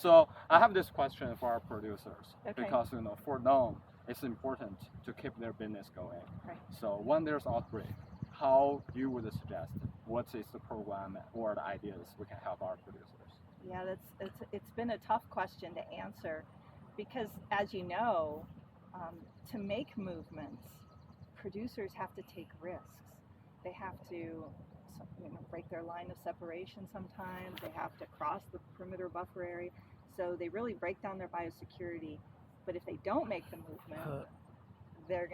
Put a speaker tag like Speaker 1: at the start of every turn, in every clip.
Speaker 1: So I have this question for our producers
Speaker 2: Okay.
Speaker 1: because for them it's important to keep their business going.
Speaker 2: Right.
Speaker 1: So when there's outbreak, how you would suggest what is the program or the ideas we can help our producers?
Speaker 2: Yeah, it's been a tough question to answer because, as you know, to make movements, producers have to take risks. They have to break their line of separation sometimes. They have to cross the perimeter buffer area. So they really break down their biosecurity. But if they don't make the movement, their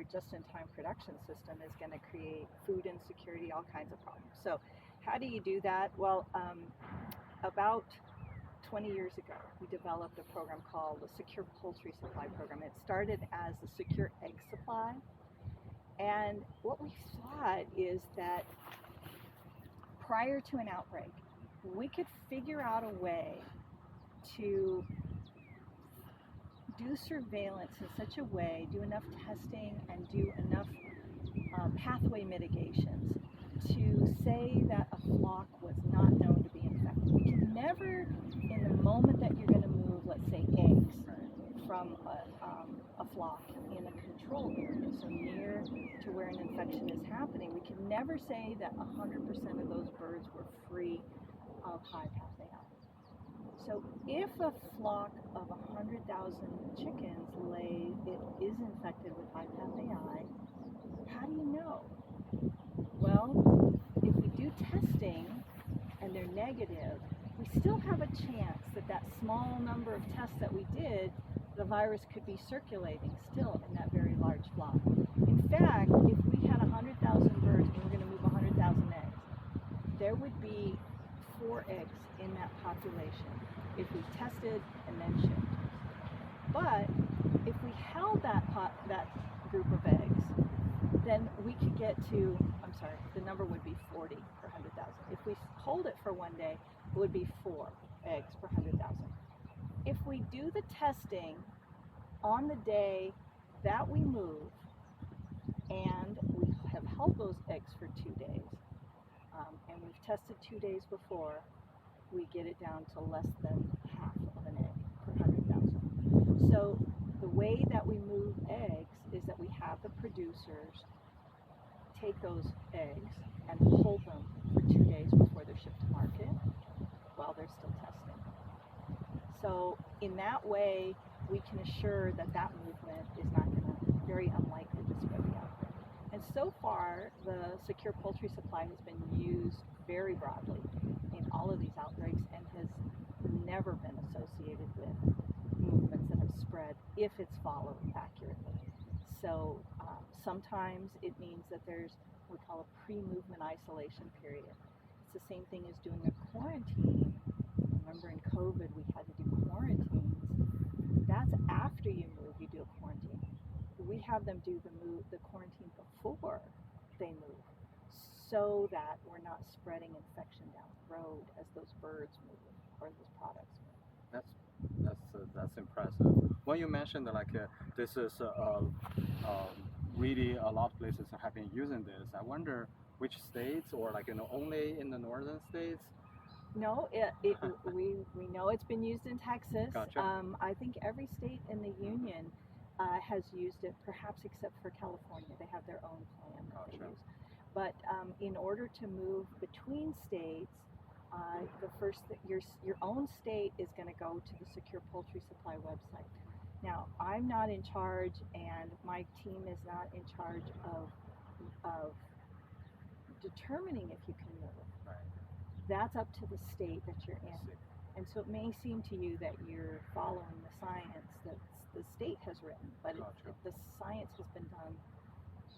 Speaker 2: just-in-time production system is going to create food insecurity, all kinds of problems. So how do you do that? Well, about 20 years ago, we developed a program called the Secure Poultry Supply Program. It started as the Secure Egg Supply. And what we thought is that prior to an outbreak, we could figure out a way to do surveillance in such a way, do enough testing and do enough pathway mitigations to say that a flock was not known to be infected. We can never, in the moment that you're going to move, let's say, eggs from a flock in a control area, so near to where an infection is happening, we can never say that 100% of those birds were free of high path AI. So if a flock of 100,000 chickens it is infected with high path AI, how do you know? Well, if we do testing and they're negative, we still have a chance that small number of tests that we did, the virus could be circulating still in that very large flock. In fact, if we had 100,000 birds and we're going to move 100,000 eggs, there would be 4 eggs in that population if we tested and then shipped. But if we held that group of eggs, then we could get to, the number would be 40 per 100,000. If we hold it for one day, it would be 4 eggs per 100,000. If we do the testing on the day that we move, and we have held those eggs for 2 days, and we've tested 2 days before, we get it down to less than half of an egg per 100,000. So the way that we move eggs is that we have the producers take those eggs and hold them for 2 days before they're shipped to market while they're still testing. So in that way, we can assure that movement is not going to, very unlikely to spread the outbreak. And so far, the secure poultry supply has been used very broadly in all of these outbreaks and has never been associated with movements that have spread if it's followed accurately. So sometimes it means that there's what we call a pre-movement isolation period. It's the same thing as doing a quarantine. Remember in COVID we had to do quarantines. That's after you move, you do a quarantine. We have them do the quarantine before they move, so that we're not spreading infection down the road as those birds move or those products move.
Speaker 1: That's impressive. When you mentioned this is really a lot of places have been using this, I wonder which states or only in the northern states.
Speaker 2: No, we know it's been used in Texas.
Speaker 1: Gotcha.
Speaker 2: I think every state in the union has used it, perhaps except for California. They have their own plan that they use. But in order to move between states, your own state is going to go to the Secure Poultry Supply website. Now, I'm not in charge, and my team is not in charge of determining if you can move.
Speaker 1: Right.
Speaker 2: That's up to the state that you're in. And so it may seem to you that you're following the science that the state has written, but the science has been done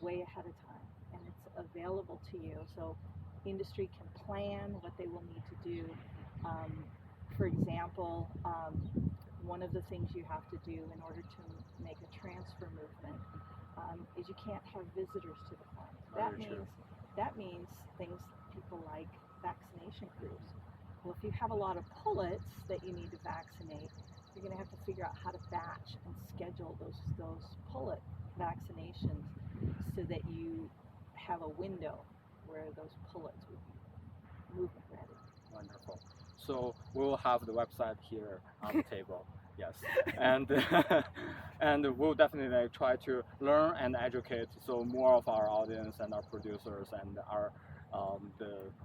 Speaker 2: way ahead of time, and it's available to you. So industry can plan what they will need to do. For example, one of the things you have to do in order to make a transfer movement is you can't have visitors to the farm. That means things people like vaccination crews. Well, if you have a lot of pullets that you need to vaccinate, you're going to have to figure out how to batch and schedule those pullet vaccinations so that you have a window where those pullets would be movement ready.
Speaker 1: Wonderful. So we'll have the website here on the table. Yes, and and we'll definitely try to learn and educate so more of our audience and our producers and our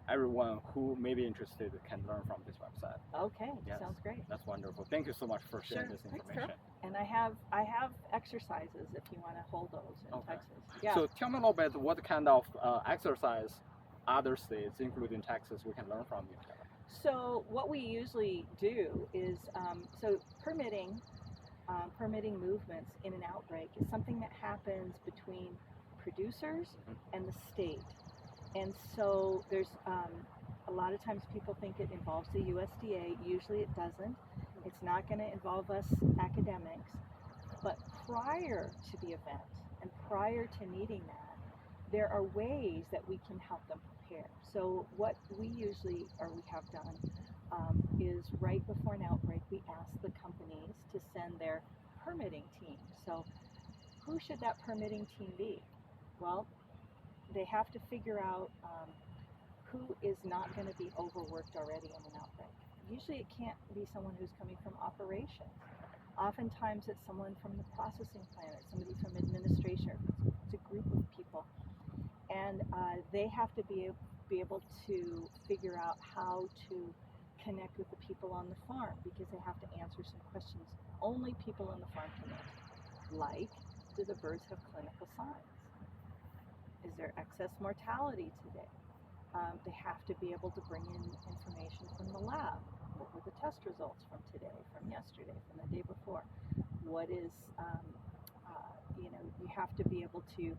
Speaker 1: everyone who may be interested can learn from this website.
Speaker 2: Okay,
Speaker 1: Yes.
Speaker 2: sounds great.
Speaker 1: That's wonderful. Thank you so much for sharing
Speaker 2: Sure.
Speaker 1: this
Speaker 2: Thanks,
Speaker 1: information.
Speaker 2: And I have exercises if you want to hold those in
Speaker 1: Okay.
Speaker 2: Texas. Yeah.
Speaker 1: So tell me a little bit what kind of exercise other states, including Texas, we can learn from you.
Speaker 2: So what we usually do is so permitting movements in an outbreak is something that happens between producers and the state. And so there's a lot of times people think it involves the USDA. Usually it doesn't. It's not going to involve us academics. But prior to the event and prior to needing that, there are ways that we can help them prepare. So what we usually, or we have done, is right before an outbreak, we ask the companies to send their permitting team. So who should that permitting team be? Well, they have to figure out who is not going to be overworked already in an outbreak. Usually it can't be someone who's coming from operations. Oftentimes it's someone from the processing plant or somebody from administration. It's a group of people. And they have to be able to figure out how to connect with the people on the farm, because they have to answer some questions only people on the farm can answer. Like, do the birds have clinical signs? Is there excess mortality today? They have to be able to bring in information from the lab. What were the test results from today, from yesterday, from the day before? What is, you have to be able to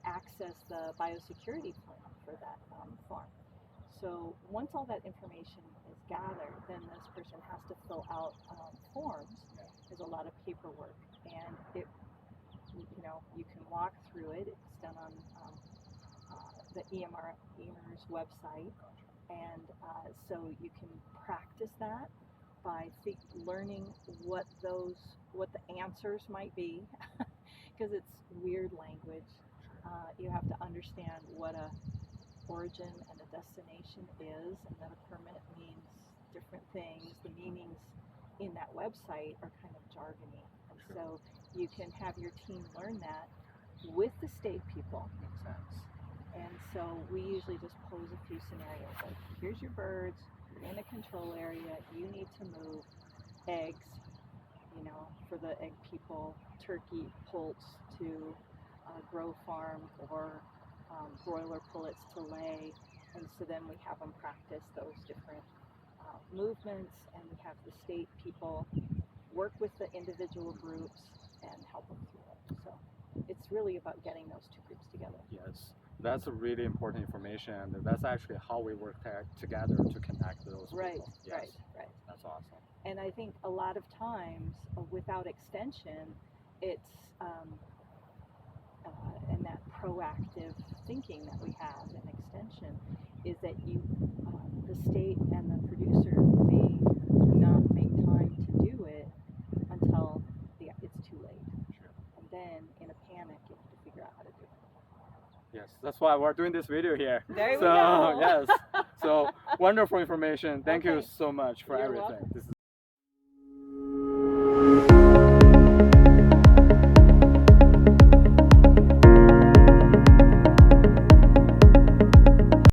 Speaker 2: access the biosecurity plan for that farm. So once all that information is gathered, then this person has to fill out forms. There's a lot of paperwork, and you can walk through it. It's done on the EMR's website, and so you can practice that by learning what the answers might be, because it's weird language. You have to understand what a origin and a destination is, and that a permit means different things. The meanings in that website are kind of jargony, and so you can have your team learn that with the state people.
Speaker 1: Makes sense.
Speaker 2: And so we usually just pose a few scenarios, like, here's your birds, you're in a control area, you need to move eggs, for the egg people, turkey poults to grow farms, or broiler pullets to lay. And so then we have them practice those different movements, and we have the state people work with the individual groups and help them through it. So it's really about getting those two groups together.
Speaker 1: Yes, that's a really important information, and that's actually how we work together to connect those people. Yes.
Speaker 2: Right.
Speaker 1: That's awesome.
Speaker 2: And I think a lot of times without extension, it's and that proactive thinking that we have in extension is that the state and the producer may not make time to do it until it's too late.
Speaker 1: Sure.
Speaker 2: And then in a panic, you have to figure out how to do it.
Speaker 1: Yes, that's why we're doing this video here.
Speaker 2: There we go.
Speaker 1: Yes, so wonderful information. Thank you
Speaker 2: Okay.
Speaker 1: so much for
Speaker 2: You're
Speaker 1: everything.
Speaker 2: welcome.
Speaker 1: This is